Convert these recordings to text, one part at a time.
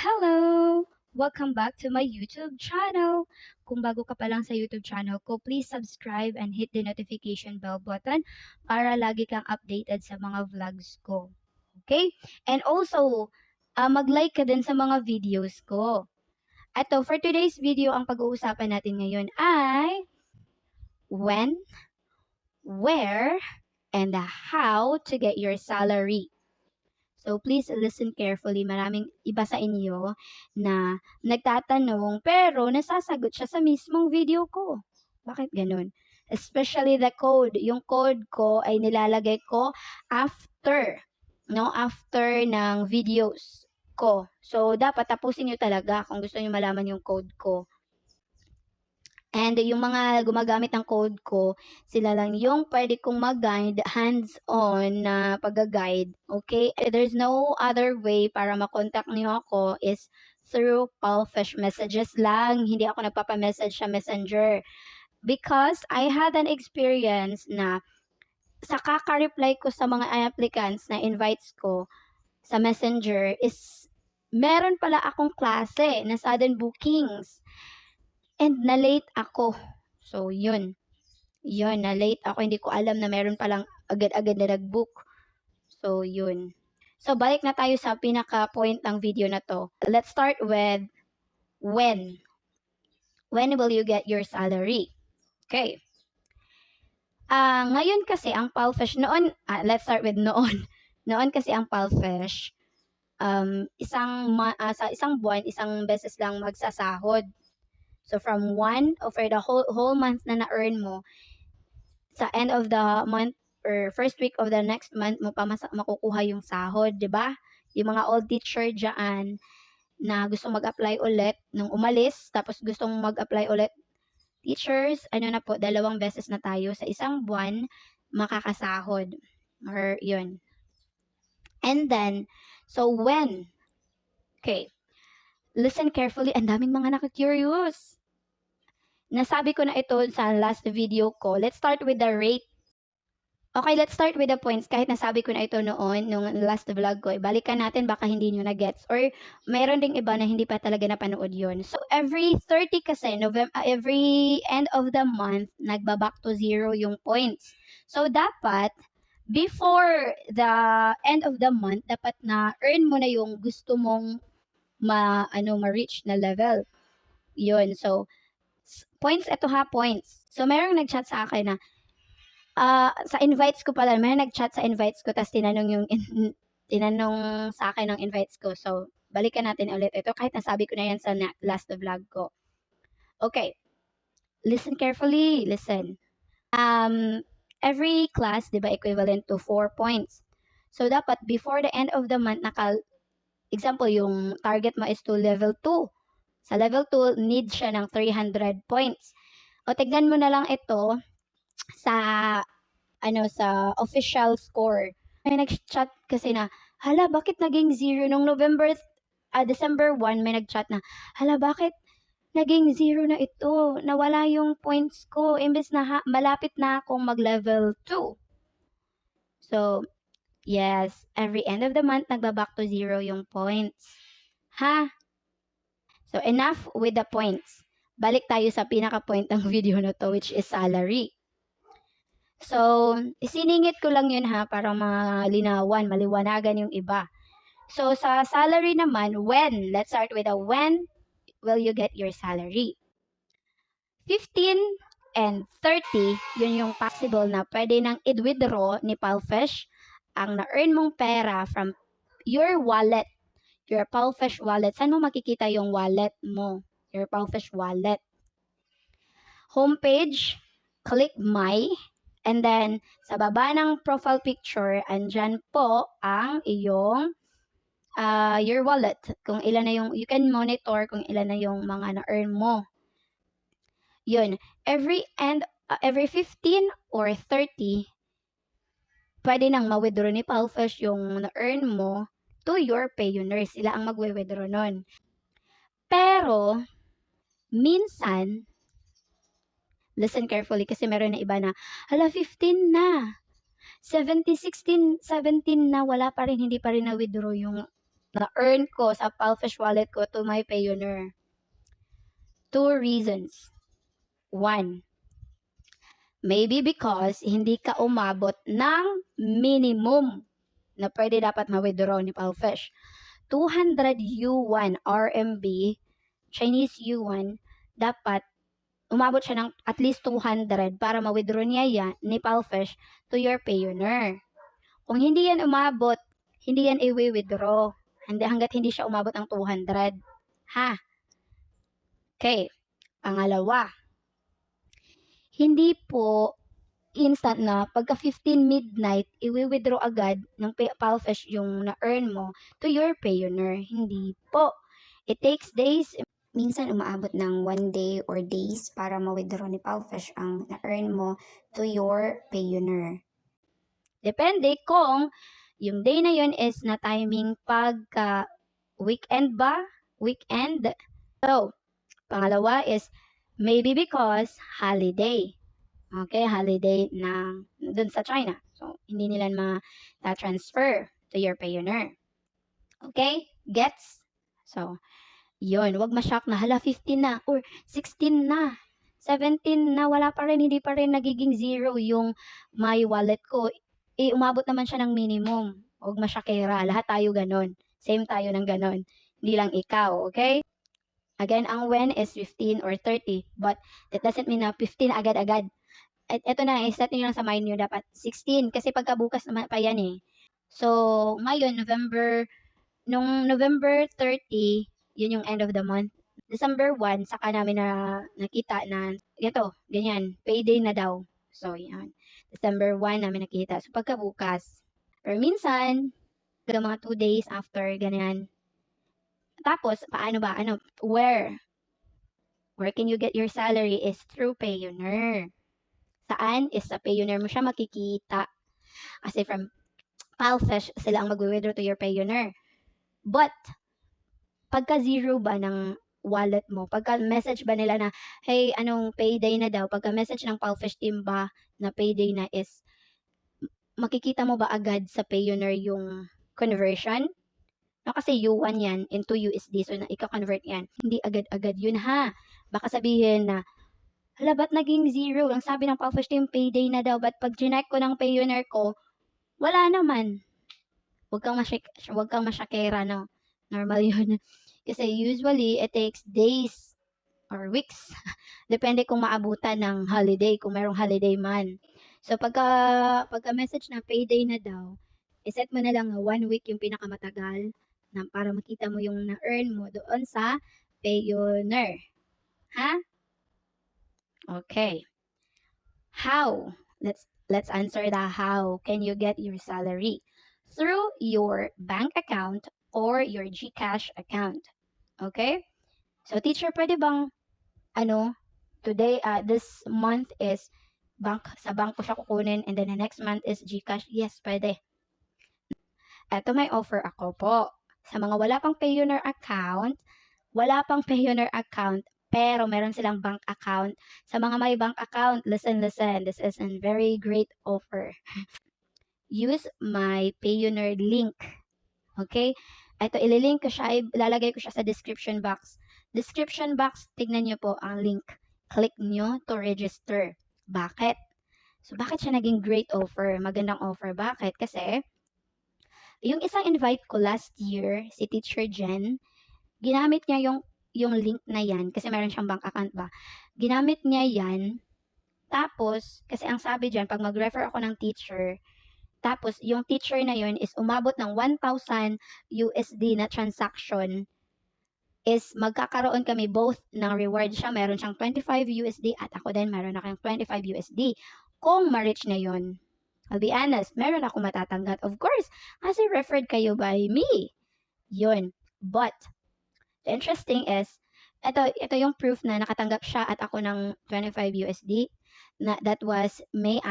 Hello! Welcome back to my YouTube channel. Kung bago ka pa lang sa YouTube channel ko, please subscribe and hit the notification bell button para lagi kang updated sa mga vlogs ko. Okay? And also, mag-like ka din sa mga videos ko. Ato, for today's video, ang pag-uusapan natin ngayon ay when, where, and how to get your salary. So, please listen carefully. Maraming iba sa inyo na nagtatanong pero nasasagot siya sa mismong video ko. Bakit ganun? Especially the code. Yung code ko ay nilalagay ko after, no? After ng videos ko. So, dapat tapusin nyo talaga kung gusto nyo malaman yung code ko. And yung mga gumagamit ng code ko, sila lang yung pwede kong mag-guide, hands-on na pag-guide. Okay? There's no other way para makontak niyo ako is through Palfish messages lang. Hindi ako nagpapamessage sa Messenger. Because I had an experience na sa kaka-reply ko sa mga applicants na invites ko sa Messenger is meron pala akong klase na sudden bookings. And na-late ako. So, yun. Yun, na-late ako. Hindi ko alam na meron palang agad-agad na nag-book. So, yun. So, balik na tayo sa pinaka-point ng video na to. Let's start with when. When will you get your salary? Okay. Ngayon kasi ang Palfish, noon, let's start with noon. Noon kasi ang Palfish, sa isang buwan, isang beses lang magsasahod. So from one or for the whole month na na-earn mo, sa end of the month or first week of the next month mo pa makukuha yung sahod, 'di ba? Yung mga old teacher diyan na gusto mag-apply ulit nung umalis tapos gustong mag-apply ulit. Teachers, ano na po, 2 beses na tayo sa isang buwan makakasahod. Or yun. And then, so when? Okay. Listen carefully, ang daming mga naka-curious. Nasabi ko na ito sa last video ko. Let's start with the rate. Okay, let's start with the points. Kahit nasabi ko na ito noon, nung last vlog ko, balikan natin, baka hindi nyo na-gets. Or mayroon ding iba na hindi pa talaga napanood yon. So, every 30 kasi, every end of the month, nagbaback to 0 yung points. So, dapat, before the end of the month, dapat na earn mo na yung gusto mong ma-reach na level. Yun. So, points, ito ha, points. So, merong nag-chat sa akin na, sa invites ko pala, merong nag-chat sa invites ko, tapos tinanong sa akin ng invites ko. So, balikan natin ulit ito, kahit nasabi ko na yan sa last vlog ko. Okay. Listen carefully, listen. Every class, di ba, equivalent to 4 points. So, dapat before the end of the month, example, yung target mo is to level 2. Sa level 2, need siya ng 300 points. O tignan mo na lang ito sa sa official score. May nag-chat kasi na, hala, bakit naging 0 nung December 1, may nag-chat na, hala, bakit naging 0 na ito? Nawala yung points ko imbes na malapit na akong mag-level 2. So, yes, every end of the month, nagbaback to 0 yung points. Ha? So, enough with the points. Balik tayo sa pinaka-point ng video na to, which is salary. So, isiningit ko lang yun ha, para maliwanagan yung iba. So, sa salary naman, when? Let's start with when will you get your salary? 15 and 30, yun yung possible na pwede nang i-withdraw ni Palfish ang na-earn mong pera from your wallet. Your Palfish wallet. Saan mo makikita yung wallet mo? Your Palfish wallet. Homepage, click my, and then sa baba ng profile picture, andyan po ang iyong your wallet. Kung ilan na yung, you can monitor kung ilan na yung mga na-earn mo. Yun. Every 15 or 30, pwede nang ma-withdraw ni Palfish yung na-earn mo to your payuners. Sila ang magwe-withdraw nun. Pero, minsan, listen carefully kasi meron na iba na, hala, 15 na. 17 na, wala pa rin, hindi pa rin na-withdraw yung na-earn ko sa Palfish wallet ko to my Payoneer? 2 reasons. 1, maybe because hindi ka umabot ng minimum na pwede dapat ma-withdraw ni Palfish. 200 yuan RMB, Chinese yuan, dapat umabot siya ng at least 200 para ma-withdraw niya yan ni Palfish to your Payoneer. Kung hindi yan umabot, hindi yan i-withdraw. Hanggat hindi siya umabot ng 200. Ha? Okay. Pangalawa, hindi po instant na pagka 15 midnight, i-withdraw agad ng Palfish yung na-earn mo to your Payoneer. Hindi po. It takes days. Minsan umaabot ng 1 day or days para ma-withdraw ni Palfish ang na-earn mo to your Payoneer. Depende kung yung day na yun is na timing pagka weekend ba? Weekend. So, pangalawa is maybe because holiday. Okay, holiday na dun sa China. So, hindi nila ma-transfer to your Payoneer. Okay? Gets? So, yun. Wag ma-shock na, hala, 15 na, or 16 na, 17 na, wala pa rin, hindi pa rin nagiging zero yung my wallet ko. Umabot naman siya ng minimum. Huwag masyakera. Lahat tayo ganon. Same tayo ng ganon. Hindi lang ikaw, okay? Again, ang when is 15 or 30. But that doesn't mean na 15 agad-agad. At ito na, i-set nyo lang sa mind nyo dapat 16. Kasi pagkabukas naman pa yan eh. So, ngayon, nung November 30, yun yung end of the month. December 1, saka namin nakita na, ito, ganyan, payday na daw. So, yan. December 1 namin nakita. So, pagkabukas. Pero minsan, mga 2 days after, ganyan. Tapos, paano ba? Where can you get your salary is through Payoneer. Saan? Is sa Payoneer mo siya makikita. Kasi from Palfish, sila ang mag-withdraw to your Payoneer. But, pagka zero ba ng wallet mo, pagka message ba nila na, hey, anong payday na daw, pagka message ng Palfish team ba na payday na is, makikita mo ba agad sa Payoneer yung conversion? No, kasi yuan yan into USD, so na ika-convert yan. Hindi agad-agad yun ha. Baka sabihin na, hala, ba't naging zero? Ang sabi ng Palfish team, payday na daw. Ba't pag ginek ko ng Payoneer ko, wala naman. Huwag kang masyakera, no? Normal yun. Kasi usually, it takes days or weeks. Depende kung maabutan ng holiday, kung merong holiday man. So, pagka message na payday na daw, iset mo na lang na 1 week yung pinakamatagal na para makita mo yung na-earn mo doon sa Payoneer. Ha? Okay. How? Let's answer the how can you get your salary. Through your bank account or your GCash account. Okay? So, teacher, pwede bang, today, this month is sa bank ko siya kukunin and then the next month is GCash? Yes, pwede. Eto, may offer ako po. Sa mga wala pang Payoneer account, pero meron silang bank account. Sa mga may bank account, listen, this is a very great offer. Use my Payoneer link. Okay? Ito, ililink ko siya, ilalagay ko siya sa description box. Description box, tignan nyo po ang link. Click nyo to register. Bakit? So, bakit siya naging great offer? Magandang offer. Bakit? Kasi, yung isang invite ko last year, si Teacher Jen, ginamit niya yung link na yan, kasi meron siyang bank account ba. Ginamit niya yan, tapos, kasi ang sabi dyan, pag mag-refer ako ng teacher, tapos yung teacher na yun is umabot ng 1,000 USD na transaction, is magkakaroon kami both ng reward siya. Meron siyang 25 USD at ako din meron akong 25 USD. Kung ma-reach na yun, I'll be honest, meron ako matatanggap. Of course, kasi referred kayo by me. Yun. But, the interesting is, ito yung proof na nakatanggap siya at ako ng 25 USD. That was May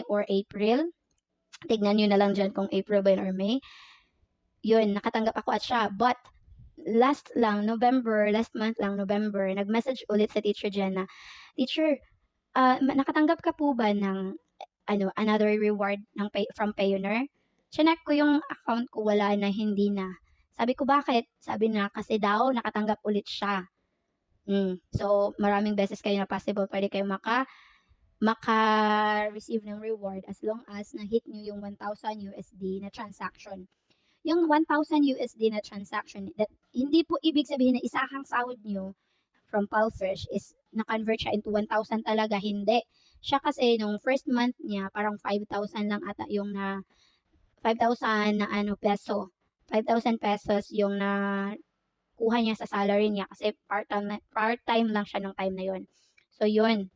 or April. Tignan nyo na lang dyan kung April ba yun or May. Yun, nakatanggap ako at siya. But, last month lang, November, nag-message ulit sa Teacher Jen na, Teacher, nakatanggap ka po ba ng another reward from Payoneer? Chinek ko yung account ko, wala na, hindi na. Sabi ko, bakit? Sabi na, kasi daw nakatanggap ulit siya. So, maraming beses kayo na possible pwede kayo maka-receive ng reward as long as na-hit nyo yung 1,000 USD na transaction. Yung 1,000 USD na transaction, that, hindi po ibig sabihin na isahang sahod nyo from Palfish is na-convert siya into 1,000 talaga. Hindi. Siya kasi nung first month niya, parang 5,000 lang ata yung na 5,000 na peso. 5,000 pesos yung na kuha niya sa salary niya kasi part-time lang siya nung time na yon. So, yun.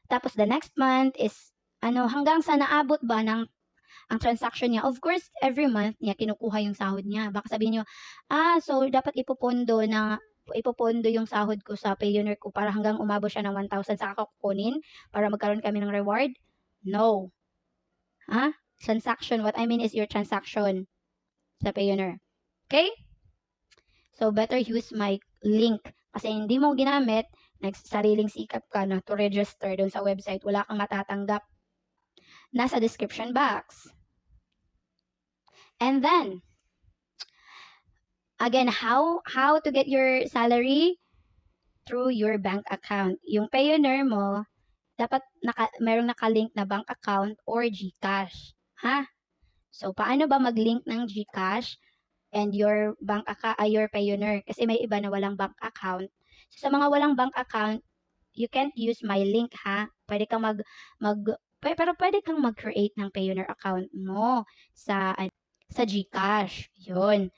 Tapos the next month is hanggang sa naabot ba ng ang transaction niya. Of course, every month niya kinukuha yung sahod niya. Baka sabihin niyo, so dapat ipopondo yung sahod ko sa Payoneer ko para hanggang umabot siya ng 1,000 saka ko kukunin para magkaroon kami ng reward? No. Transaction. What I mean is your transaction sa Payoneer. Okay? So, better use my link. Kasi hindi mo ginamit, nagsariling sikap ka na to register doon sa website, wala kang matatanggap. Nasa description box. And then, again, how to get your salary? Through your bank account. Yung Payoneer mo, dapat merong nakalink na bank account or GCash. So, paano ba mag-link ng GCash and your bank account, your Payoneer? Kasi may iba na walang bank account. So, sa mga walang bank account, you can't use my link, Pwede kang pero pwede kang mag-create ng Payoneer account mo sa GCash. Yun.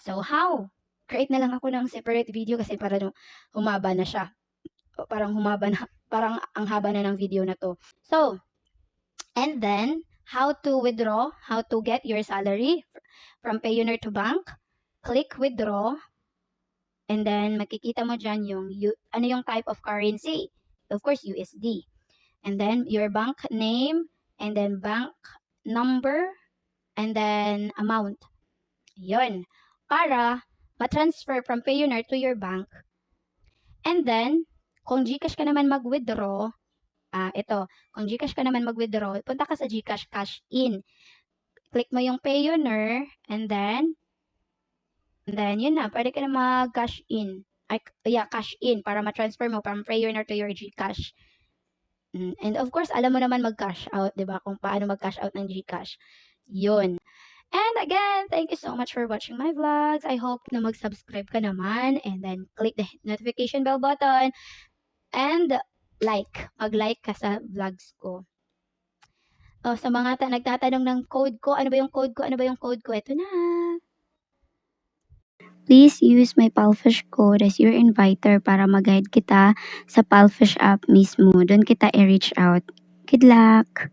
So, how? Create na lang ako ng separate video kasi para humaba na siya. Parang ang haba na ng video na to. So, and then, how to withdraw, how to get your salary from Payoneer to bank. Click withdraw. And then, makikita mo dyan yung type of currency. Of course, USD. And then, your bank name, and then bank number, and then amount. Yun. Para ma-transfer from Payoneer to your bank. And then, kung GCash ka naman mag-withdraw, kung GCash ka naman mag-withdraw, punta ka sa GCash cash in. Click mo yung Payoneer, and then, yun na, pwede ka na mag-cash in. Cash in, para ma-transfer mo from Payoneer to your GCash. And of course, alam mo naman mag-cash out, di ba? Kung paano mag-cash out ng GCash. Yun. And again, thank you so much for watching my vlogs. I hope na mag-subscribe ka naman and then click the notification bell button and mag-like ka sa vlogs ko. Sa mga nagtatanong ng code ko, ano ba yung code ko? Ito na. Please use my Palfish code as your inviter para mag-guide kita sa Palfish app mismo. Doon kita i-reach out. Good luck!